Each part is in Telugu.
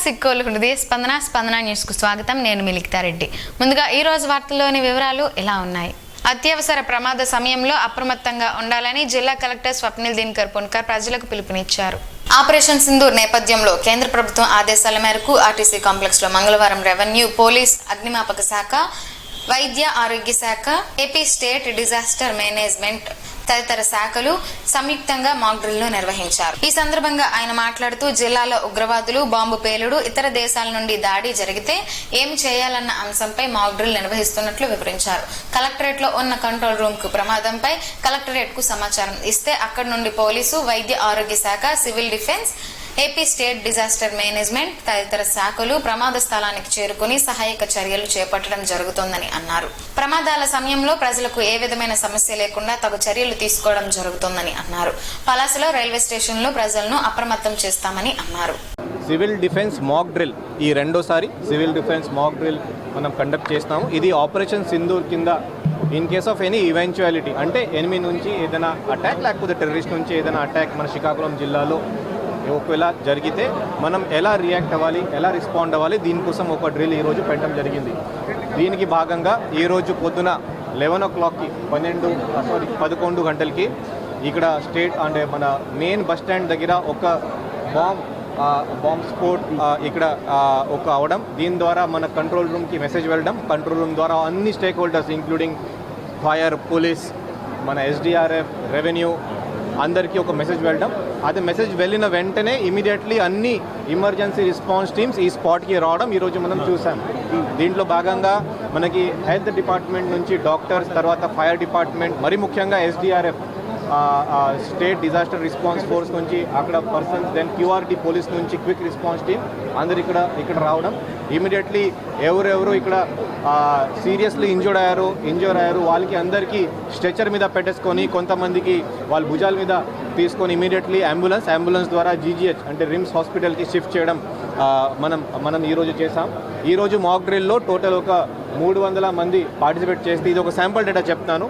సిక్కోలు హృదయ స్పందన న్యూస్కు స్వాగతం. నేను మిలిక్తారెడ్డి. ముందుగా ఈ రోజు వార్తల్లోని వివరాలు ఎలా ఉన్నాయి. అత్యవసర ప్రమాద సమయంలో అప్రమత్తంగా ఉండాలని జిల్లా కలెక్టర్ స్వప్నిల్ దినకర్ పున్కర్ ప్రజలకు పిలుపునిచ్చారు. ఆపరేషన్ సింధూర్ నేపథ్యంలో కేంద్ర ప్రభుత్వం ఆదేశాల మేరకు ఆర్టీసీ కాంప్లెక్స్ లో మంగళవారం రెవెన్యూ, పోలీస్, అగ్నిమాపక శాఖ, వైద్య ఆరోగ్య శాఖ, ఏపీ స్టేట్ డిజాస్టర్ మేనేజ్మెంట్ తదితర శాఖలు సంయుక్తంగా మాక్ డ్రిల్ నిర్వహించారు. ఈ సందర్భంగా ఆయన మాట్లాడుతూ జిల్లాలో ఉగ్రవాదులు, బాంబు పేలుడు, ఇతర దేశాల నుండి దాడి జరిగితే ఏమి చేయాలన్న అంశంపై మాక్ డ్రిల్ నిర్వహిస్తున్నట్లు వివరించారు. కలెక్టరేట్ లో ఉన్న కంట్రోల్ రూమ్ కు ప్రమాదంపై కలెక్టరేట్ కు సమాచారం ఇస్తే అక్కడి నుండి పోలీసు, వైద్య ఆరోగ్య శాఖ, civil defence, AP state disaster management తదితర శాఖలు ప్రమాద స్థలానికి చేరుకుని సహాయక చర్యలు చేపట్టడం జరుగుతోందని అన్నారు. ప్రమాదాల సమయంలో ప్రజలకు ఏ విధమైన సమస్య లేకుండా తగు చర్యలు తీసుకోవడం జరుగుతోందని అన్నారు. పలాసలో రైల్వే స్టేషన్ లో ప్రజలను అప్రమత్తం చేస్తామని అన్నారు. సివిల్ డిఫెన్స్ మాక్ డ్రిల్ ఈ రెండోసారి సివిల్ డిఫెన్స్ మాక్ డ్రిల్ మనం కండక్ట్ చేస్తాము. ఇది ఆపరేషన్ సింధూర్ కింద in case of any eventuality, అంటే ఎనిమి నుంచి ఏదైనా అటాక్ లేకపోతే టెర్రరిస్ట్ నుంచి ఏదైనా అటాక్ మన శ్రీకాకుళం జిల్లాలో ఒకవేళ జరిగితే మనం ఎలా రియాక్ట్ అవ్వాలి, ఎలా రెస్పాండ్ అవ్వాలి, దీనికోసం ఒక డ్రిల్ ఈరోజు పెట్టడం జరిగింది. దీనికి భాగంగా ఈరోజు పొద్దున 11 o'clockకి 11 గంటలకి ఇక్కడ స్టేట్ అంటే మన మెయిన్ బస్ స్టాండ్ దగ్గర ఒక బాంబ్ స్ఫోట్ ఇక్కడ ఒక అవడం, దీని ద్వారా మన కంట్రోల్ రూమ్కి మెసేజ్ వెళ్ళడం, కంట్రోల్ రూమ్ ద్వారా అన్ని stake holders including fire, police, మన ఎస్డిఆర్ఎఫ్, రెవెన్యూ అందరికీ ఒక మెసేజ్ వెళ్ళడం. అది మెసేజ్ వెళ్ళిన వెంటనే ఇమీడియట్లీ అన్ని ఎమర్జెన్సీ రెస్పాన్స్ టీమ్స్ ఈ స్పాట్కి రావడం ఈరోజు మనం చూసాం. దీంట్లో భాగంగా మనకి హెల్త్ డిపార్ట్మెంట్ నుంచి డాక్టర్స్, తర్వాత ఫైర్ డిపార్ట్మెంట్, మరి ముఖ్యంగా SDRF state disaster response force నుంచి అక్కడ పర్సన్స్, దెన్ క్యూఆర్టీ పోలీస్ నుంచి క్విక్ రెస్పాన్స్ టీమ్ అందరు ఇక్కడ రావడం. ఇమీడియట్లీ ఎవరెవరు ఇక్కడ సీరియస్లీ ఇంజూర్ అయ్యారు వాళ్ళకి అందరికీ స్ట్రెచర్ మీద పెట్టేసుకొని, కొంతమందికి వాళ్ళ భుజాల మీద తీసుకొని ఇమీడియట్లీ అంబులెన్స్ ద్వారా జీజీహెచ్ అంటే రిమ్స్ హాస్పిటల్కి షిఫ్ట్ చేయడం మనం ఈరోజు చేసాం. ఈరోజు మాక్ డ్రిల్లో టోటల్ ఒక 300 మంది పార్టిసిపేట్ చేస్తే, ఇది ఒక శాంపుల్ డేటా చెప్తాను.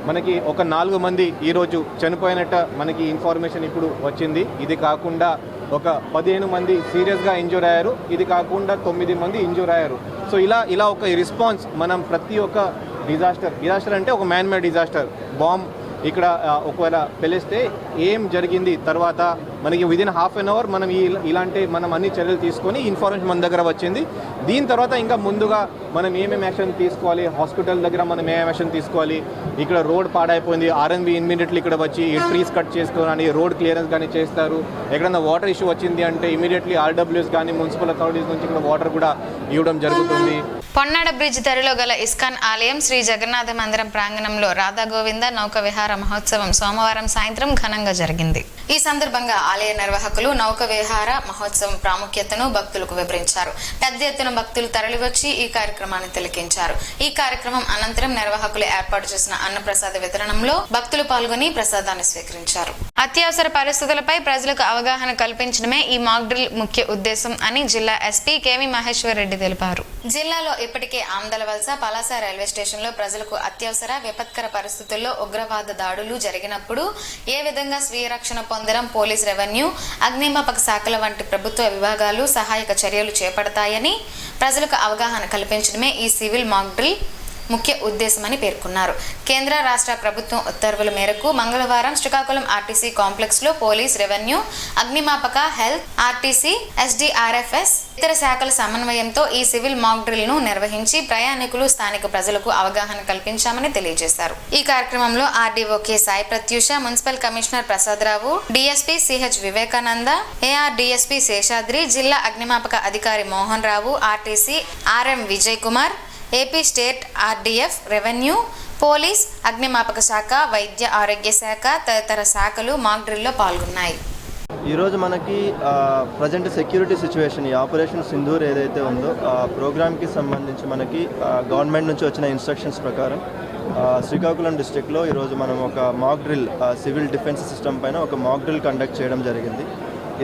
మనకి ఒక 4 మంది ఈరోజు చనిపోయినట్టు మనకి ఇన్ఫర్మేషన్ ఇప్పుడు వచ్చింది. ఇది కాకుండా ఒక 15 మంది సీరియస్గా ఇంజూర్ అయ్యారు. ఇది కాకుండా 9 మంది ఇంజూర్ అయ్యారు. సో ఇలా ఒక రెస్పాన్స్ మనం ప్రతి ఒక్క డిజాస్టర్ అంటే ఒక మ్యాన్ మేడ్ డిజాస్టర్, బాంబ్ ఇక్కడ ఒకవేళ పెలిస్తే ఏం జరిగింది, తర్వాత మనకి విదిన్ హాఫ్ అన్ అవర్ మనం అన్ని చర్యలు తీసుకొని ఇన్ఫర్మేషన్ మన దగ్గర వచ్చింది. దీని తర్వాత ఇంకా ముందుగా మనం ఏమేమి యాక్షన్ తీసుకోవాలి, హాస్పిటల్ దగ్గర మనం ఏమేమి యాక్షన్ తీసుకోవాలి, ఇక్కడ రోడ్ పాడైపోయింది, ఆర్ఎన్బి ఇమ్మీడియట్లీ ఇక్కడ వచ్చి ఈ ట్రీస్ కట్ చేసుకోవాలని, రోడ్ క్లియరెన్స్ కానీ చేస్తారు. ఎక్కడన్నా వాటర్ ఇష్యూ వచ్చింది అంటే ఇమీడియట్లీ ఆర్డబ్ల్యూఎస్ కానీ మున్సిపల్ అథారిటీస్ నుంచి ఇక్కడ వాటర్ కూడా ఇవ్వడం జరుగుతుంది. పొన్నాడ బ్రిడ్జ్ ధరలో గల ఇస్కాన్ ఆలయం శ్రీ జగన్నాథ మందిరం ప్రాంగణంలో రాధా గోవింద నౌక విహార మహోత్సవం సోమవారం సాయంత్రం ఘనంగా జరిగింది. ఈ సందర్భంగా ఆలయ నిర్వాహకులు నౌక విహార మహోత్సవం ప్రాముఖ్యతను భక్తులకు వివరించారు. పెద్ద ఎత్తున భక్తులు తరలివచ్చి ఈ కార్యక్రమాన్ని తిలకించారు. ఈ కార్యక్రమం అనంతరం నిర్వాహకులు ఏర్పాటు చేసిన అన్నప్రసాద వితరణంలో భక్తులు పాల్గొని ప్రసాదాన్ని స్వీకరించారు. అత్యవసర పరిస్థితులపై ప్రజలకు అవగాహన కల్పించడమే ఈ మాక్ డ్రిల్ ముఖ్య ఉద్దేశం అని జిల్లా ఎస్పీ కేవి మహేశ్వర్ రెడ్డి తెలిపారు. జిల్లాలో ఇప్పటికే ఆమ్దలవలస, పలాస రైల్వే స్టేషన్ లో ప్రజలకు అత్యవసర విపత్కర పరిస్థితుల్లో ఉగ్రవాద దాడులు జరిగినప్పుడు ఏ విధంగా స్వీయ రక్షణ పొందడం పోలీస్, రెవెన్యూ, అగ్నిమాపక శాఖల వంటి ప్రభుత్వ విభాగాలు సహాయక చర్యలు చేపడతాయని ప్రజలకు అవగాహన కల్పించడమే ఈ సివిల్ మాక్ డ్రిల్ ముఖ్య ఉద్దేశమని పేర్కొన్నారు. కేంద్ర రాష్ట్ర ప్రభుత్వం ఉత్తర్వుల మేరకు మంగళవారం శ్రీకాకుళం ఆర్టీసీ కాంప్లెక్స్ లో పోలీస్, రెవెన్యూ, అగ్నిమాపక, హెల్త్, ఆర్టీసీ, ఎస్డిఆర్ఎఫ్ఎస్ ఇతర శాఖల సమన్వయంతో ఈ సివిల్ మాక్ డ్రిల్ ను నిర్వహించి ప్రయాణికులు, స్థానిక ప్రజలకు అవగాహన కల్పించామని తెలియజేశారు. ఈ కార్యక్రమంలో RDO K Sai Prathyusha, municipal commissioner Prasadarao, DSP CH Vivekananda, AR DSP Seshadri, జిల్లా అగ్నిమాపక అధికారి Mohan Rao, RTC RM Vijay Kumar, AP state RDF, revenue, police, అగ్నిమాపక శాఖ, వైద్య ఆరోగ్య శాఖ తదితర శాఖలు మాక్ డ్రిల్లో పాల్గొన్నాయి. ఈరోజు మనకి ప్రజెంట్ సెక్యూరిటీ సిచ్యువేషన్, ఈ ఆపరేషన్ సింధూర్ ఏదైతే ఉందో ఆ ప్రోగ్రామ్కి సంబంధించి మనకి గవర్నమెంట్ నుంచి వచ్చిన ఇన్స్ట్రక్షన్స్ ప్రకారం శ్రీకాకుళం డిస్ట్రిక్ట్లో ఈరోజు మనం ఒక mock drill, civil defence system పైన ఒక మాక్ డ్రిల్ కండక్ట్ చేయడం జరిగింది.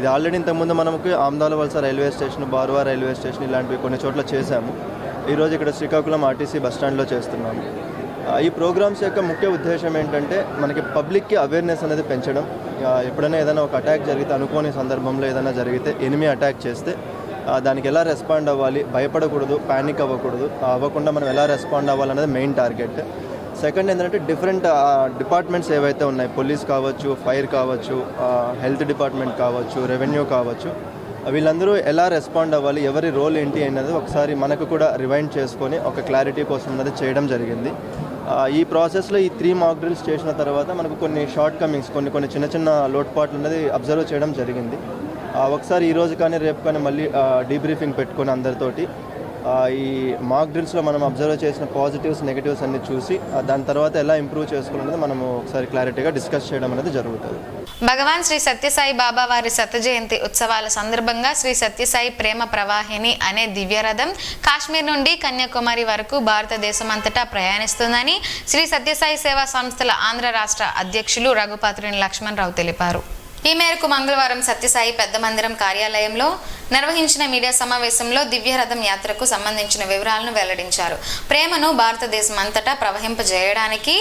ఇది ఆల్రెడీ ఇంతకుముందు మనకి ఆమ్దాలవలస railway station, Baruva railway station ఇలాంటివి కొన్ని చోట్ల చేశాము. ఈరోజు ఇక్కడ శ్రీకాకుళం ఆర్టీసీ బస్టాండ్లో చేస్తున్నాము. ఈ ప్రోగ్రామ్స్ యొక్క ముఖ్య ఉద్దేశం ఏంటంటే మనకి పబ్లిక్కి అవేర్నెస్ అనేది పెంచడం. ఎప్పుడైనా ఏదైనా ఒక అటాక్ జరిగితే, అనుకోని సందర్భంలో ఏదైనా జరిగితే, ఎనిమి అటాక్ చేస్తే దానికి ఎలా రెస్పాండ్ అవ్వాలి, భయపడకూడదు, ప్యానిక్ అవ్వకుండా మనం ఎలా రెస్పాండ్ అవ్వాలనేది మెయిన్ టార్గెట్. సెకండ్ ఏంటంటే డిఫరెంట్ డిపార్ట్మెంట్స్ ఏవైతే ఉన్నాయి, పోలీస్ కావచ్చు, ఫైర్ కావచ్చు, హెల్త్ డిపార్ట్మెంట్ కావచ్చు, రెవెన్యూ కావచ్చు, వీళ్ళందరూ ఎలా రెస్పాండ్ అవ్వాలి, ఎవరి రోల్ ఏంటి అనేది ఒకసారి మనకు కూడా రివైండ్ చేసుకొని ఒక క్లారిటీ కోసం అనేది చేయడం జరిగింది. ఈ ప్రాసెస్లో ఈ 3 మాక్ డ్రిల్స్ చేసిన తర్వాత మనకు కొన్ని షార్ట్ కమింగ్స్, కొన్ని చిన్న చిన్న లోటుపాట్లు అనేది అబ్జర్వ్ చేయడం జరిగింది. ఒకసారి ఈరోజు కానీ రేపు కానీ మళ్ళీ డీబ్రీఫింగ్ పెట్టుకొని అందరితోటి ఈ మాక్ డ్రిల్స్లో మనం అబ్జర్వ్ చేసిన పాజిటివ్స్, నెగిటివ్స్ అన్ని చూసి దాని తర్వాత ఎలా ఇంప్రూవ్ చేసుకోవాలనేది మనము ఒకసారి క్లారిటీగా డిస్కస్ చేయడం అనేది జరుగుతుంది. భగవాన్ శ్రీ సత్యసాయి బాబా వారి శత జయంతి ఉత్సవాల సందర్భంగా శ్రీ సత్యసాయి ప్రేమ ప్రవాహిని అనే దివ్యరథం కాశ్మీర్ నుండి కన్యాకుమారి వరకు భారతదేశం అంతటా ప్రయాణిస్తుందని శ్రీ సత్యసాయి సేవా సంస్థల ఆంధ్ర రాష్ట్ర అధ్యక్షులు రఘుపాత్రుని లక్ష్మణరావు తెలిపారు. ఈ మేరకు మంగళవారం సత్యసాయి పెద్ద మందిరం కార్యాలయంలో నిర్వహించిన మీడియా సమావేశంలో దివ్యరథం యాత్రకు సంబంధించిన వివరాలను వెల్లడించారు. ప్రేమను భారతదేశం అంతటా ప్రవహింపజేయడానికి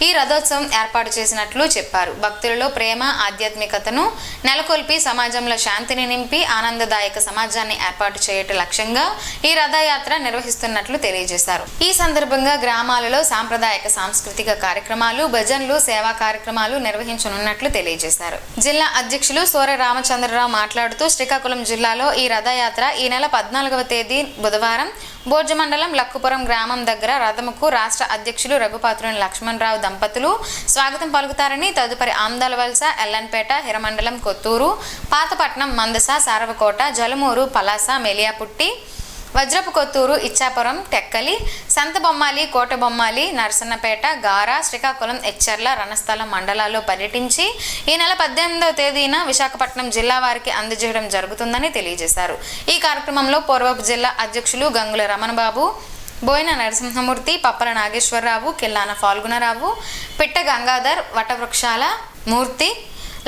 ఈ రథోత్సవం ఏర్పాటు చేసినట్లు చెప్పారు. భక్తులలో ప్రేమ, ఆధ్యాత్మికతను నెలకొల్పి సమాజంలో శాంతిని నింపి ఆనందదాయక సమాజాన్ని ఏర్పాటు చేయటం లక్ష్యంగా ఈ రథయాత్ర నిర్వహిస్తున్నట్లు తెలియజేశారు. ఈ సందర్భంగా గ్రామాలలో సాంప్రదాయక సాంస్కృతిక కార్యక్రమాలు, భజనలు, సేవా కార్యక్రమాలు నిర్వహించనున్నట్లు తెలియజేశారు. జిల్లా అధ్యక్షులు సూర్య రామచంద్రరావు మాట్లాడుతూ శ్రీకాకుళం జిల్లాలో ఈ రథయాత్ర ఈ నెల 14వ తేదీ బుధవారం బోర్జ మండలం లక్కుపురం గ్రామం దగ్గర రథముకు రాష్ట్ర అధ్యక్షులు రఘుపాత్రుని లక్ష్మణరావు దంపతులు స్వాగతం పలుకుతారని, తదుపరి ఆమ్దాలవలస, ఎల్లన్పేట, హిరమండలం, కొత్తూరు, పాతపట్నం, మందస, సారవకోట, జలమూరు, పలాస, మెలియాపుట్టి, వజ్రపు కొత్తూరు, ఇచ్చాపురం, టెక్కలి, సంతబొమ్మాలి, కోటబొమ్మాలి, నరసన్నపేట, గారా, శ్రీకాకుళం, ఎచ్చర్ల, రణస్థలం మండలాల్లో పర్యటించి ఈ నెల 18వ తేదీన విశాఖపట్నం జిల్లా వారికి అందజేయడం జరుగుతుందని తెలియజేశారు. ఈ కార్యక్రమంలో పూర్వపు జిల్లా అధ్యక్షులు గంగుల రమణబాబు, బోయిన నరసింహమూర్తి, పప్పల నాగేశ్వరరావు, కిల్లాన ఫాల్గుణరావు, పిట్ట గంగాధర్, వటవృక్షాల మూర్తి,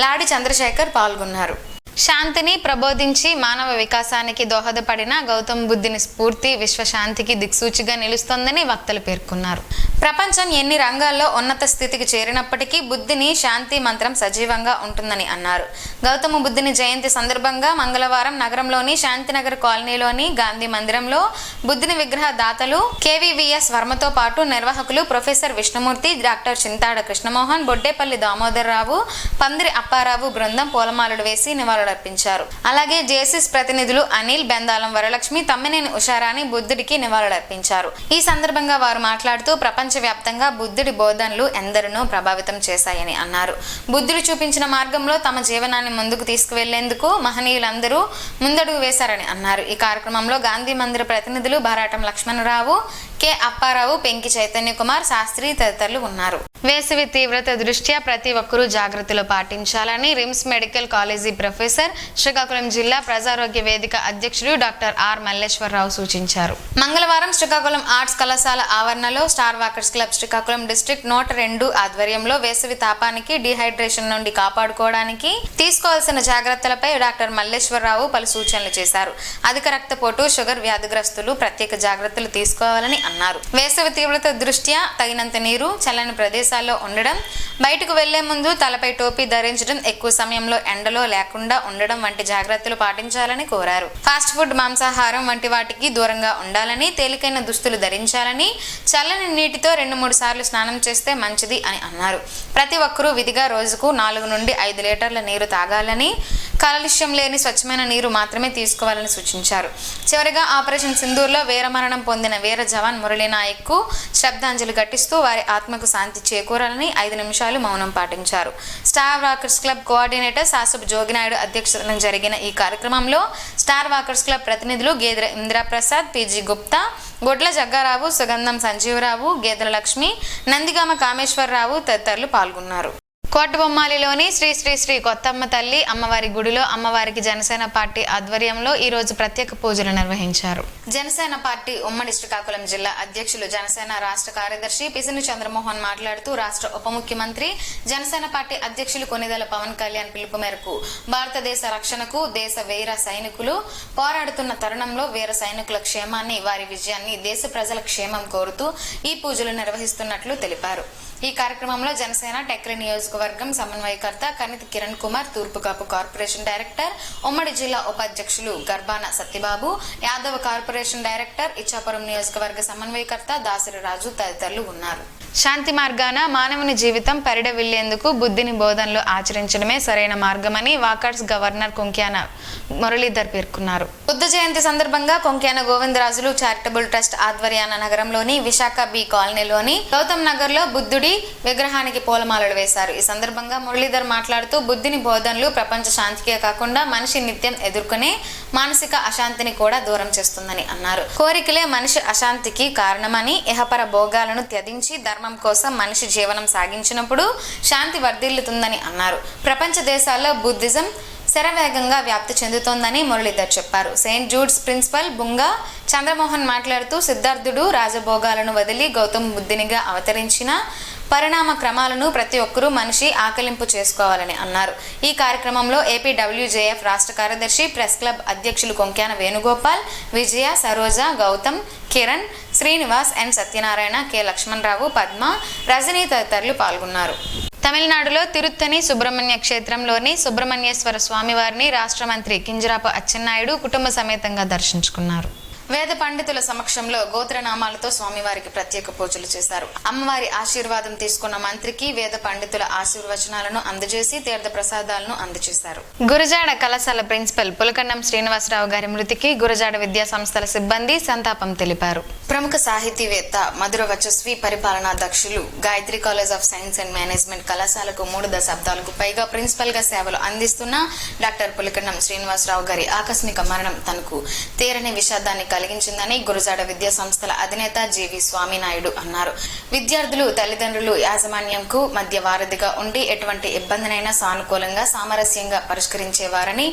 లాడి చంద్రశేఖర్ పాల్గొన్నారు. శాంతిని ప్రబోధించి మానవ వికాసానికి దోహదపడిన గౌతమ బుద్ధుని స్ఫూర్తి విశ్వశాంతికి దిక్సూచిగా నిలుస్తోందని వక్తలు పేర్కొన్నారు. ప్రపంచం ఎన్ని రంగాల్లో ఉన్నత స్థితికి చేరినప్పటికీ బుద్ధుని శాంతి మంత్రం సజీవంగా ఉంటుందని అన్నారు. గౌతమ బుద్ధుని జయంతి సందర్భంగా మంగళవారం నగరంలోని శాంతినగర్ కాలనీలోని గాంధీ మందిరంలో బుద్ధుని విగ్రహ దాతలు KVVS వర్మతో పాటు నిర్వాహకులు ప్రొఫెసర్ విష్ణుమూర్తి, డాక్టర్ చింతాడ కృష్ణమోహన్, బొడ్డేపల్లి దామోదర్రావు, పందిరి అప్పారావు బృందం పూలమాలలు వేసి నివాళులర్పించారు. అలాగే జేసీస్ ప్రతినిధులు అనిల్, బెందాలం వరలక్ష్మి, తమ్మినేని ఉషారాణి బుద్ధుడికి నివాళులర్పించారు. ఈ సందర్భంగా వారు మాట్లాడుతూ ప్రపంచవ్యాప్తంగా బుద్ధుడి బోధనలు ఎందరినో ప్రభావితం చేశాయని అన్నారు. బుద్ధుడు చూపించిన మార్గంలో తమ జీవనాన్ని ముందుకు తీసుకువెళ్లేందుకు మహనీయులందరూ ముందడుగు వేశారని అన్నారు. ఈ కార్యక్రమంలో గాంధీ మందిర ప్రతినిధులు భారాటం లక్ష్మణరావు, కె అప్పారావు, పెంకి చైతన్య కుమార్ శాస్త్రి తదితరులు ఉన్నారు. వేసవి తీవ్రత దృష్ట్యా ప్రతి ఒక్కరూ జాగ్రత్తలు పాటించాలని RIMS medical college professor, Srikakulam జిల్లా ప్రజారోగ్య వేదిక అధ్యక్షుడు డాక్టర్ ఆర్ మల్లేశ్వరరావు సూచించారు. మంగళవారం శ్రీకాకుళం ఆర్ట్స్ కళాశాల ఆవరణలో star walkers club Srikakulam district 102 ఆధ్వర్యంలో వేసవి తాపానికి, డీహైడ్రేషన్ నుండి కాపాడుకోవడానికి తీసుకోవాల్సిన జాగ్రత్తలపై డాక్టర్ మల్లేశ్వరరావు పలు సూచనలు చేశారు. అధిక రక్తపోటు, షుగర్ వ్యాధిగ్రస్తులు ప్రత్యేక జాగ్రత్తలు తీసుకోవాలని అన్నారు. వేసవి తీవ్రత దృష్ట్యా తగినంత నీరు, చల్లని ప్రదేశాల్లో ఉండడం, బయటకు వెళ్లే ముందు తలపై టోపీ ధరించడం, ఎక్కువ సమయంలో ఎండలో లేకుండా ఉండడం వంటి జాగ్రత్తలు పాటించాలని కోరారు. ఫాస్ట్ ఫుడ్, మాంసాహారం వంటి వాటికి దూరంగా ఉండాలని, తేలికైన దుస్తులు ధరించాలని, చల్లని నీటితో 2-3 సార్లు స్నానం చేస్తే మంచిది అని అన్నారు. ప్రతి ఒక్కరూ విధిగా రోజుకు 4 నుండి 5 లీటర్ల నీరు తాగాలని, కాలుష్యం లేని స్వచ్ఛమైన నీరు మాత్రమే తీసుకోవాలని సూచించారు. చివరిగా ఆపరేషన్ సింధూర్లో వీరమరణం పొందిన వీర జవాన్ మురళీనాయక్కు శ్రద్ధాంజలి ఘటిస్తూ వారి ఆత్మకు శాంతి చేకూరాలని 5 నిమిషాలు మౌనం పాటించారు. స్టార్ వాకర్స్ క్లబ్ కోఆర్డినేటర్ సాసుబ్ జోగినాయుడు అధ్యక్షతన జరిగిన ఈ కార్యక్రమంలో స్టార్ వాకర్స్ క్లబ్ ప్రతినిధులు గేదెల ఇంద్రప్రసాద్, పిజి గుప్తా, గొడ్ల జగ్గారావు, సుగంధం సంజీవరావు, గేదెల లక్ష్మి, నందిగామ కామేశ్వరరావు తదితరులు పాల్గొన్నారు. కోటబొమ్మాలిలోని శ్రీ శ్రీ శ్రీ కొత్తమ్మ తల్లి అమ్మవారి గుడిలో అమ్మవారికి జనసేన పార్టీ ఆధ్వర్యంలో ఈ రోజు ప్రత్యేక పూజలు నిర్వహించారు. జనసేన పార్టీ ఉమ్మడి శ్రీకాకుళం జిల్లా అధ్యక్షులు, జనసేన రాష్ట్ర కార్యదర్శి పిసిని చంద్రమోహన్ మాట్లాడుతూ రాష్ట్ర ఉప ముఖ్యమంత్రి, జనసేన పార్టీ అధ్యక్షులు కొనిదెల పవన్ కళ్యాణ్ పిలుపు మేరకు భారతదేశ రక్షణకు దేశ వీర సైనికులు పోరాడుతున్న తరుణంలో వీర సైనికుల క్షేమాన్ని, వారి విజయాన్ని, దేశ ప్రజల క్షేమం కోరుతూ ఈ పూజలు నిర్వహిస్తున్నట్లు తెలిపారు. ఈ కార్యక్రమంలో జనసేన టెక్రి నియోజకవర్గ నియోజకవర్గం సమన్వయకర్త కనితి కిరణ్ కుమార్, తూర్పుకాపు కార్పొరేషన్ డైరెక్టర్, ఉమ్మడి జిల్లా ఉపాధ్యక్షులు గర్బాన సత్యబాబు, యాదవ కార్పొరేషన్ డైరెక్టర్, ఇచ్చాపురం నియోజకవర్గ సమన్వయకర్త దాసరి రాజు తదితరులు ఉన్నారు. శాంతి మార్గాన మానవుని జీవితం పరిడవిల్లేందుకు బుద్ధిని బోధనలు ఆచరించడమే సరైన మార్గమని వాకాడ్స్ గవర్నర్ కొంక్యాన మురళీధర్ పేర్కొన్నారు. బుద్ధ జయంతి సందర్భంగా కొంక్యాన గోవిందరాజులు చారిటబుల్ ట్రస్ట్ ఆధ్వర్యాన నగరంలోని విశాఖ బి కాలనీలోని గౌతమ్ నగర్ లో బుద్ధుడి విగ్రహానికి పూలమాలలు వేశారు. ఈ సందర్భంగా మురళీధర్ మాట్లాడుతూ బుద్ధిని బోధనలు ప్రపంచ శాంతికే కాకుండా మనిషి నిత్యం ఎదుర్కొనే మానసిక అశాంతిని కూడా దూరం చేస్తుందని అన్నారు. కోరికలే మనిషి అశాంతికి కారణమని, ఇహపర భోగాలను త్యజించి ధర్మం కోసం మనిషి జీవనం సాగించినప్పుడు శాంతి వర్ధిల్లుతుందని అన్నారు. ప్రపంచ దేశాల్లో బుద్ధిజం శరవేగంగా వ్యాప్తి చెందుతోందని మురళీధర్ చెప్పారు. Saint Jude's principal Bunga Chandramohan మాట్లాడుతూ సిద్ధార్థుడు రాజభోగాలను వదిలి గౌతమ బుద్ధునిగా అవతరించిన పరిణామ క్రమాలను ప్రతి ఒక్కరూ మనిషి ఆకలింపు చేసుకోవాలని అన్నారు. ఈ కార్యక్రమంలో ఏపీడబ్ల్యూజేఎఫ్ రాష్ట్ర కార్యదర్శి, ప్రెస్ క్లబ్ అధ్యక్షులు కొంక్యాన వేణుగోపాల్, విజయ, సరోజ, గౌతమ్, కిరణ్, శ్రీనివాస్, ఎన్ సత్యనారాయణ, కె లక్ష్మణరావు, పద్మ, రజనీ తదితరులు పాల్గొన్నారు. తమిళనాడులో తిరుత్తని సుబ్రహ్మణ్య క్షేత్రంలోని సుబ్రహ్మణ్యేశ్వర స్వామివారిని రాష్ట్ర మంత్రి కింజరాపు అచ్చెన్నాయుడు కుటుంబ సమేతంగా దర్శించుకున్నారు. వేద పండితుల సమక్షంలో గోత్రనామాలతో స్వామివారికి ప్రత్యేక పూజలు చేశారు. అమ్మవారి ఆశీర్వాదం తీసుకున్న మంత్రికి వేద పండితుల ఆశీర్వచనాలను అందజేసి తీర్థ ప్రసాదాలను అందజేశారు. గురజాడ కళాశాల ప్రిన్సిపల్ పులకండం శ్రీనివాసరావు గారి మృతికి గురజాడ విద్యా సంస్థల సిబ్బంది సంతాపం తెలిపారు. ప్రముఖ సాహితీవేత్త, మధుర వచస్వి, పరిపాలనా దక్షులు, Gayatri college of science and management కళాశాలకు 3 దశాబ్దాలకు పైగా ప్రిన్సిపల్ గా సేవలు అందిస్తున్న డాక్టర్ పులకండం శ్రీనివాసరావు గారి ఆకస్మిక మరణం తనకు తీరని విషాదాన్ని కలిగించిందని గురజాడ విద్యా సంస్థల అధినేత జీవి స్వామినాయుడు అన్నారు. విద్యార్థులు, తల్లిదండ్రులు, యాజమాన్యంకు మధ్య వారధిగా ఉండి ఎటువంటి ఇబ్బందినైనా సానుకూలంగా, సామరస్యంగా పరిష్కరించేవారని,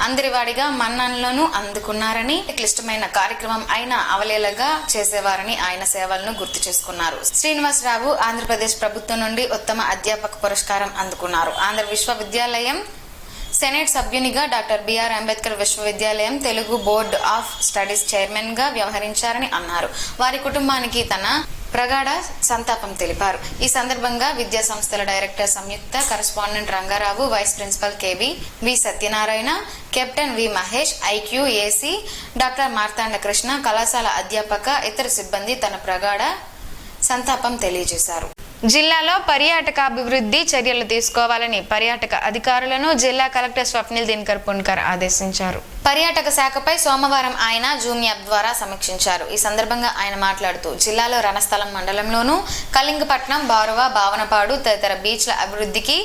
అందరివాడిగా మన్ననలను అందుకున్నారని, క్లిష్టమైన కార్యక్రమం అయినా అవలేలగా చేసేవారని ఆయన సేవలను గుర్తు చేసుకున్నారు. శ్రీనివాసరావు ఆంధ్రప్రదేశ్ ప్రభుత్వం నుండి ఉత్తమ అధ్యాపక పురస్కారం అందుకున్నారు. ఆంధ్ర విశ్వవిద్యాలయం సెనేట్ సభ్యునిగా, డాక్టర్ బిఆర్ అంబేద్కర్ విశ్వవిద్యాలయం Telugu board of studies chairman గా వ్యవహరించారని అన్నారు. వారి కుటుంబానికి తన ప్రగాఢ సంతాపం తెలిపారు. ఈ సందర్భంగా విద్యా సంస్థల డైరెక్టర్ సంయుక్త correspondent Rangarao, vice principal KB V Satyanarayana, captain V Mahesh, IQAC doctor Marthanda Krishna, కళాశాల అధ్యాపక, ఇతర సిబ్బంది తన ప్రగాఢ సంతాపం తెలియజేశారు. జిల్లాలో పర్యాటక అభివృద్ధి చర్యలు తీసుకోవాలని పర్యాటక అధికారులను జిల్లా కలెక్టర్ స్వప్నిల్ దినకర్ పున్కర్ ఆదేశించారు. పర్యాటక శాఖపై సోమవారం ఆయన జూమ్ యాప్ ద్వారా సమీక్షించారు. ఈ సందర్భంగా ఆయన మాట్లాడుతూ జిల్లాలో రణస్థలం మండలంలోనూ కళింగపట్నం, బారువ, భావనపాడు తదితర బీచ్ల అభివృద్ధికి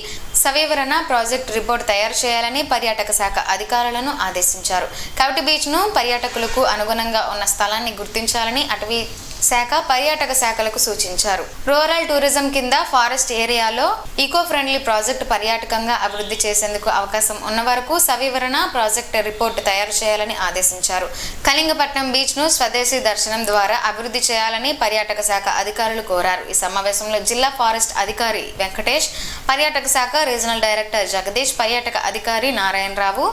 సవివరణ ప్రాజెక్ట్ రిపోర్ట్ తయారు చేయాలని పర్యాటక శాఖ అధికారులను ఆదేశించారు. కవటి బీచ్ ను పర్యాటకులకు అనుగుణంగా ఉన్న స్థలాన్ని గుర్తించాలని అటవీ శాఖ, పర్యాటక శాఖలకు సూచించారు. రూరల్ టూరిజం కింద ఫారెస్ట్ ఏరియాలో ఈకో ఫ్రెండ్లీ ప్రాజెక్టు పర్యాటకంగా అభివృద్ధి చేసేందుకు అవకాశం ఉన్న వరకు సవివరణ ప్రాజెక్ట్ రిపోర్టు తయారు చేయాలని ఆదేశించారు. కళింగపట్నం బీచ్ ను స్వదేశీ దర్శనం ద్వారా అభివృద్ధి చేయాలని పర్యాటక శాఖ అధికారులు కోరారు. ఈ సమావేశంలో జిల్లా ఫారెస్ట్ అధికారి వెంకటేష్, పర్యాటక శాఖ రీజనల్ డైరెక్టర్ జగదీష్, పర్యాటక అధికారి నారాయణరావు,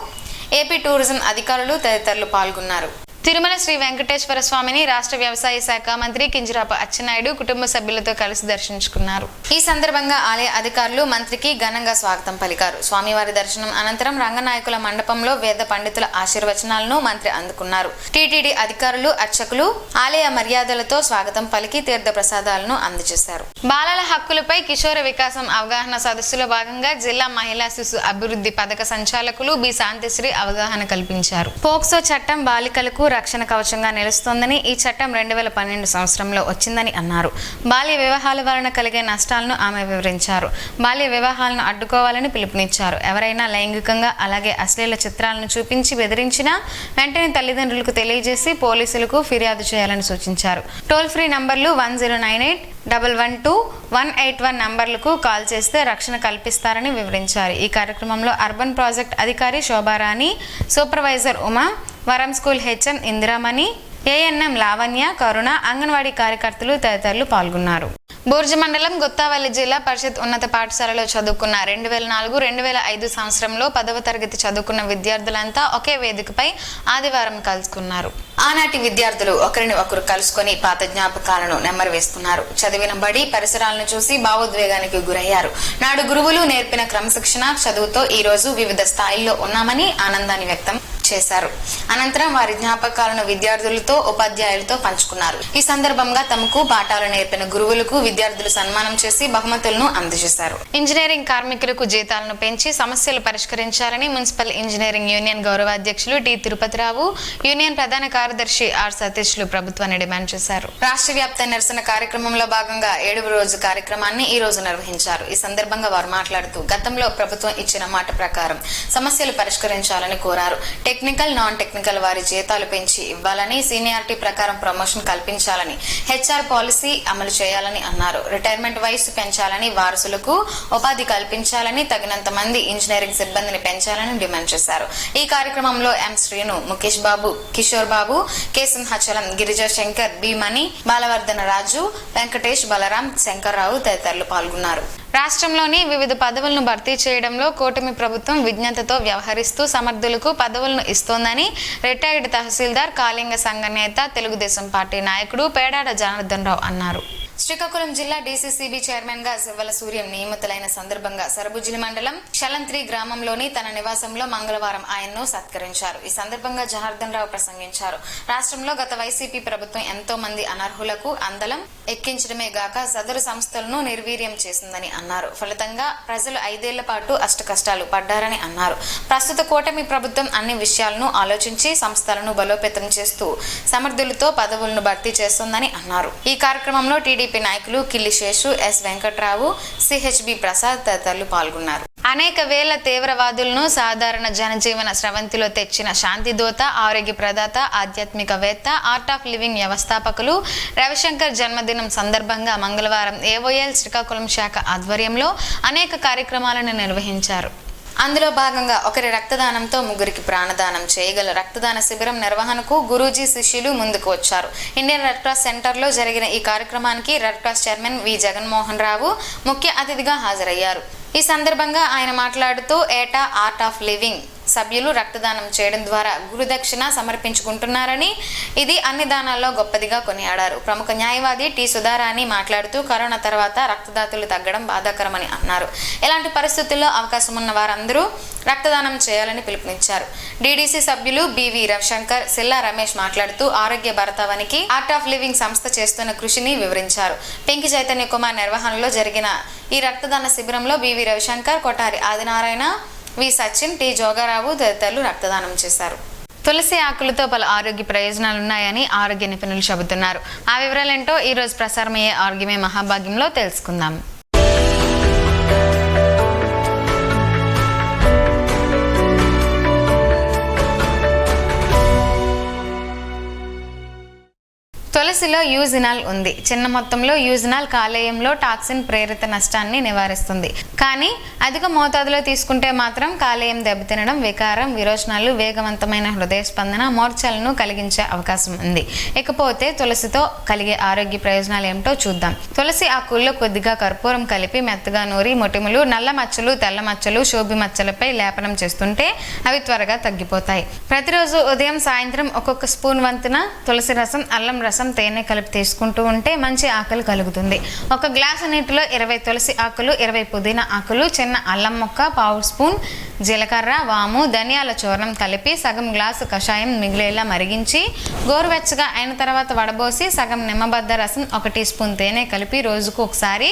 ఏపీ టూరిజం అధికారులు తదితరులు పాల్గొన్నారు. తిరుమల శ్రీ వెంకటేశ్వర స్వామిని రాష్ట్ర వ్యవసాయ శాఖ మంత్రి కింజరాపు అచ్చెన్నాయుడు కుటుంబ సభ్యులతో కలిసి దర్శించుకున్నారు. ఈ సందర్భంగా ఆలయ అధికారులు మంత్రికి ఘనంగా స్వాగతం పలికారు. స్వామివారి దర్శనం అనంతరం రంగనాయకుల మండపంలో వేద పండితుల ఆశీర్వచనాలను మంత్రి అందుకున్నారు. టీటీడీ అధికారులు, అర్చకులు ఆలయ మర్యాదలతో స్వాగతం పలికి తీర్థ ప్రసాదాలను అందజేశారు. బాలల హక్కులపై కిషోర వికాసం అవగాహన సదస్సులో భాగంగా జిల్లా మహిళా శిశు అభివృద్ధి పథక సంచాలకులు బి శాంతిశ్రీ అవగాహన కల్పించారు. పోక్సో చట్టం బాలికలకు రక్షణ కవచంగా నిలుస్తోందని, ఈ చట్టం 2012 సంవత్సరంలో వచ్చిందని అన్నారు. బాల్య వివాహాల వలన కలిగే నష్టాలను ఆమె వివరించారు. బాల్య వివాహాలను అడ్డుకోవాలని పిలుపునిచ్చారు. ఎవరైనా లైంగికంగా అలాగే అశ్లీల చిత్రాలను చూపించి బెదిరించినా వెంటనే తల్లిదండ్రులకు తెలియజేసి పోలీసులకు ఫిర్యాదు చేయాలని సూచించారు. టోల్ ఫ్రీ నంబర్లు 1098-112-181 నంబర్లకు కాల్ చేస్తే రక్షణ కల్పిస్తారని వివరించారు. ఈ కార్యక్రమంలో అర్బన్ ప్రాజెక్ట్ అధికారి శోభారాణి, సూపర్వైజర్ ఉమా, వరం స్కూల్ హెచ్ఎం ఇందిరామణి, ఏఎన్ఎం లావణ్య, కరుణ, అంగన్వాడీ కార్యకర్తలు తదితరులు పాల్గొన్నారు. బూర్జ మండలం గుత్తావల్లి జిల్లా పరిషత్ ఉన్నత పాఠశాలలో చదువుకున్న 2004-2005 సంవత్సరంలో 10వ తరగతి చదువుకున్న విద్యార్థులంతా ఒకే వేదికపై ఆదివారం కలుసుకున్నారు. ఆనాటి విద్యార్థులు ఒకరిని ఒకరు కలుసుకొని పాత జ్ఞాపకాలను నెమరు వేస్తున్నారు. చదివిన బడి పరిసరాలను చూసి భావోద్వేగానికి గురయ్యారు. నాడు గురువులు నేర్పిన క్రమశిక్షణ చదువుతో ఈ రోజు వివిధ స్థాయిల్లో ఉన్నామని ఆనందాన్ని వ్యక్తం చేశారు. అనంతరం వారి జ్ఞాపకాలను విద్యార్థులతో ఉపాధ్యాయులతో పంచుకున్నారు. ఈ సందర్భంగా తమకు పాఠాలు నేర్పిన గురువులకు విద్యార్థులు సన్మానం చేసి బహుమతులను అందజేశారు. ఇంజనీరింగ్ కార్మికులకు జీతాలను పెంచి సమస్యలు పరిష్కరించాలని మున్సిపల్ ఇంజనీరింగ్ యూనియన్ గౌరవ అధ్యక్షులు టి తిరుపతిరావు, యూనియన్ ప్రధాన కార్యదర్శి ఆర్ సతీష్లు ప్రభుత్వాన్ని డిమాండ్ చేశారు. రాష్ట్ర వ్యాప్త నిరసన కార్యక్రమంలో భాగంగా 7వ రోజు కార్యక్రమాన్ని ఈ రోజు నిర్వహించారు. ఈ సందర్భంగా వారు మాట్లాడుతూ గతంలో ప్రభుత్వం ఇచ్చిన మాట ప్రకారం సమస్యలు పరిష్కరించాలని కోరారు. టెక్నికల్, నాన్ టెక్నికల్ వారి జీతాలు పెంచి ఇవ్వాలని, సీనియారిటీ ప్రకారం ప్రమోషన్ కల్పించాలని, హెచ్ఆర్ పాలసీ అమలు చేయాలని అన్నారు. రిటైర్మెంట్ వయసు పెంచాలని, వారసులకు ఉపాధి కల్పించాలని, తగినంత మంది ఇంజనీరింగ్ సిబ్బందిని పెంచాలని డిమాండ్ చేశారు. ఈ కార్యక్రమంలో ఎం శ్రీను, ముఖేష్ బాబు, కిషోర్ బాబు, కె సింహాచలం, గిరిజా శంకర్, బి మణి, బాలవర్ధన రాజు, వెంకటేష్, బలరాం, శంకర్రావు తదితరులు పాల్గొన్నారు. రాష్ట్రంలోని వివిధ పదవులను భర్తీ చేయడంలో కూటమి ప్రభుత్వం విజ్ఞతతో వ్యవహరిస్తూ సమర్థులకు పదవులను ఇస్తోందని రిటైర్డ్ తహసీల్దార్, కాళింగ సంఘ నేత, తెలుగుదేశం పార్టీ నాయకుడు పేడాడ జనార్దన్ రావు అన్నారు. శ్రీకాకుళం జిల్లా డీసీసీబీ చైర్మన్ గా శివల సూర్యం నియమితులైన సందర్భంగా సరబుజిలి మండలం షలంత్రి గ్రామంలోని తన నివాసంలో మంగళవారం ఆయన్ను సత్కరించారు. ఈ సందర్భంగా జనార్దన్ రావు ప్రసంగించారు. రాష్ట్రంలో గత వైసీపీ ప్రభుత్వం ఎంతో మంది అనర్హులకు అందలం ఎక్కించడమే గాక సదరు సంస్థలను నిర్వీర్యం చేసిందని అన్నారు. ఫలితంగా ప్రజలు 5 ఏళ్ల పాటు అష్టకష్టాలు పడ్డారని అన్నారు. ప్రస్తుత కూటమి ప్రభుత్వం అన్ని విషయాలను ఆలోచించి సంస్థలను బలోపేతం చేస్తూ సమర్థులతో పదవులను భర్తీ చేస్తోందని అన్నారు. ఈ కార్యక్రమంలో టీడీపీ నాయకులు కిల్లి శేషు, ఎస్ వెంకట్రావు, సిహెచ్బి ప్రసాద్ తదితరులు పాల్గొన్నారు. అనేక వేల తీవ్రవాదులను సాధారణ జనజీవన స్రవంతిలో తెచ్చిన శాంతిదూత, ఆరోగ్య ప్రదాత, ఆధ్యాత్మికవేత్త, ఆర్ట్ ఆఫ్ లివింగ్ వ్యవస్థాపకులు రవిశంకర్ జన్మదినం సందర్భంగా మంగళవారం ఏఓఎల్ శ్రీకాకుళం శాఖ ఆధ్వర్యంలో అనేక కార్యక్రమాలను నిర్వహించారు. అందులో భాగంగా ఒకరి రక్తదానంతో 3కి ప్రాణదానం చేయగల రక్తదాన శిబిరం నిర్వహణకు గురూజీ శిష్యులు ముందుకు వచ్చారు. ఇండియన్ రెడ్ క్రాస్ సెంటర్లో జరిగిన ఈ కార్యక్రమానికి red cross chairman V Jaganmohan Rao ముఖ్య అతిథిగా హాజరయ్యారు. ఈ సందర్భంగా ఆయన మాట్లాడుతూ ఏటా ఆర్ట్ ఆఫ్ లివింగ్ సభ్యులు రక్తదానం చేయడం ద్వారా గురుదక్షిణ సమర్పించుకుంటున్నారని, ఇది అన్ని దానాల్లో గొప్పదిగా కొనియాడారు. ప్రముఖ న్యాయవాది టి సుధారాణి మాట్లాడుతూ కరోనా తర్వాత రక్తదాతలు తగ్గడం బాధాకరమని అన్నారు. ఇలాంటి పరిస్థితుల్లో అవకాశం ఉన్న వారందరూ రక్తదానం చేయాలని పిలుపునిచ్చారు. డీడీసీ సభ్యులు బివి రవిశంకర్, సిల్లా రమేష్ మాట్లాడుతూ ఆరోగ్య భారతావనికి ఆర్ట్ ఆఫ్ లివింగ్ సంస్థ చేస్తున్న కృషిని వివరించారు. పెంకి చైతన్య కుమార్ నిర్వహణలో జరిగిన ఈ రక్తదాన శిబిరంలో బివి రవిశంకర్, కొటారి ఆదినారాయణ, వి సచిన్, టి జోగారావు తదితరులు రక్తదానం చేశారు. తులసి ఆకులతో పలు ఆరోగ్య ప్రయోజనాలున్నాయని ఆరోగ్య నిపుణులు చెబుతున్నారు. ఆ వివరాలేంటో ఈ రోజు ప్రసారమయ్యే ఆరోగ్యమే మహాభాగ్యంలో తెలుసుకుందాం. తులసిలో యూజినాల్ ఉంది. చిన్న మొత్తంలో యూజినాల్ కాలేయంలో టాక్సిన్ ప్రేరిత నష్టాన్ని నివారిస్తుంది. కానీ అధిక మోతాదులో తీసుకుంటే మాత్రం కాలేయం దెబ్బతినడం, వికారం, విరోచనాలు, వేగవంతమైన హృదయ స్పందన, మూర్ఛలను కలిగించే అవకాశం ఉంది. ఇకపోతే తులసితో కలిగే ఆరోగ్య ప్రయోజనాలు ఏమిటో చూద్దాం. తులసి ఆకుల్లో కొద్దిగా కర్పూరం కలిపి మెత్తగా నూరి మొటిమలు, నల్ల మచ్చలు, తెల్ల మచ్చలు, శోభి మచ్చలపై లేపనం చేస్తుంటే అవి త్వరగా తగ్గిపోతాయి. ప్రతిరోజు ఉదయం, సాయంత్రం ఒక్కొక్క స్పూన్ వంతున తులసి రసం, అల్లం రసం, తేనె కలిపి తీసుకుంటూ ఉంటే మంచి ఆకలి కలుగుతుంది. ఒక గ్లాసు నీటిలో 20 తులసి ఆకులు, 20 పుదీనా ఆకులు, చిన్న అల్లం ముక్క, పావు స్పూన్ జీలకర్ర, వాము, ధనియాల చూర్ణం కలిపి సగం గ్లాసు కషాయం మిగిలేలా మరిగించి గోరువెచ్చగా అయిన తర్వాత వడబోసి సగం నిమ్మబద్ద రసం, 1 టీ స్పూన్ తేనె కలిపి రోజుకు ఒకసారి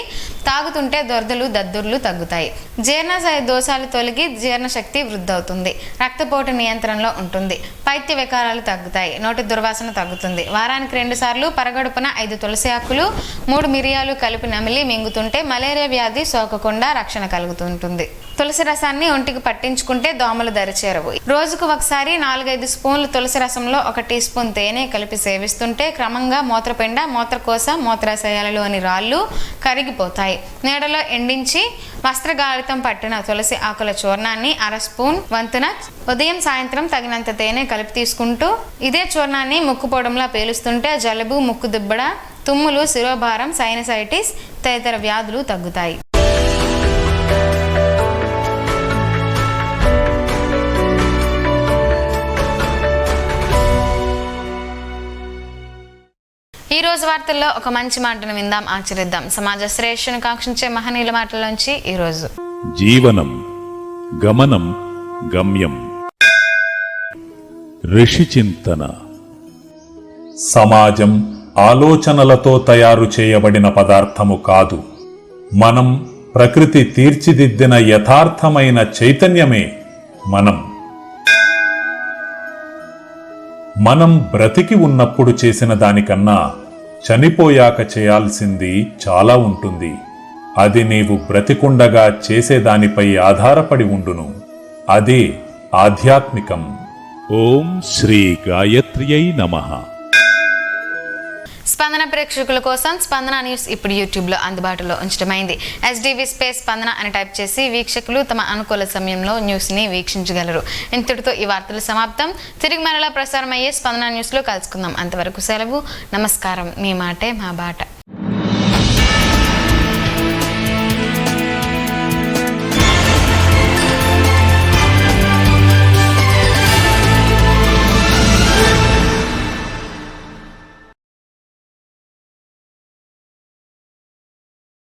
తాగుతుంటే దొరదలు, దద్దుర్లు తగ్గుతాయి. జీర్ణాశయ దోషాలు తొలగి జీర్ణశక్తి వృద్ధవుతుంది. రక్తపోటు నియంత్రణలో ఉంటుంది. పైత్య వికారాలు తగ్గుతాయి. నోటి దుర్వాసన తగ్గుతుంది. వారానికి 2 సార్లు పరగడుపున 5 తులసి ఆకులు, 3 మిరియాలు కలిపి నమిలి మింగుతుంటే మలేరియా వ్యాధి సోకకుండా రక్షణ కలుగుతుంటుంది. తులసి రసాన్ని ఒంటికి పట్టించుకుంటే దోమలు దరిచేరవు. రోజుకు ఒకసారి 4-5 స్పూన్లు తులసి రసంలో 1 టీ స్పూన్ తేనె కలిపి సేవిస్తుంటే క్రమంగా మూత్రపిండ, మూత్రకోశ, మూత్రాశయాలలోని రాళ్ళు కరిగిపోతాయి. నీడలో ఎండించి వస్త్రగాలితం పట్టిన తులసి ఆకుల చూర్ణాన్ని 1/2 స్పూన్ వంతున ఉదయం సాయంత్రం తగినంత తేనె కలిపి తీసుకుంటూ ఇదే చూర్ణాన్ని ముక్కు పొడంలా పేలుస్తుంటే జలుబు, ముక్కు దిబ్బడ, తుమ్ములు, శిరోభారం, సైనసైటిస్ తదితర వ్యాధులు తగ్గుతాయి. ఈ రోజు వార్తల్లో ఒక మంచి మాటను విందాం, ఆచరిద్దాం. సమాజ శ్రేయస్సును కాంక్షించే మహనీయుల మాటల్లోంచి ఈరోజు. జీవనం గమనం గమ్యం. ఋషి చింతన. సమాజం ఆలోచనలతో తయారు చేయబడిన పదార్థము కాదు. మనం ప్రకృతి తీర్చిదిద్దిన యథార్థమైన చైతన్యమే మనం బ్రతికి ఉన్నప్పుడు చేసిన దానికన్నా చనిపోయాక చేయాల్సింది చాలా ఉంటుంది. అది నీవు బ్రతికుండగా చేసేదానిపై ఆధారపడి ఉండును. అదే ఆధ్యాత్మికం. ఓం శ్రీ గాయత్ర్యై నమః. స్పందన ప్రేక్షకుల కోసం స్పందన న్యూస్ ఇప్పుడు యూట్యూబ్లో అందుబాటులో ఉంచడమైంది. SDV స్పేస్ స్పందన అని టైప్ చేసి వీక్షకులు తమ అనుకూల సమయంలో న్యూస్ని వీక్షించగలరు. ఇంతటితో ఈ వార్తలు సమాప్తం. తిరిగి మరలా ప్రసారం అయ్యే స్పందన న్యూస్లో కలుసుకుందాం. అంతవరకు సెలవు. నమస్కారం. మీ మాటే మా బాట.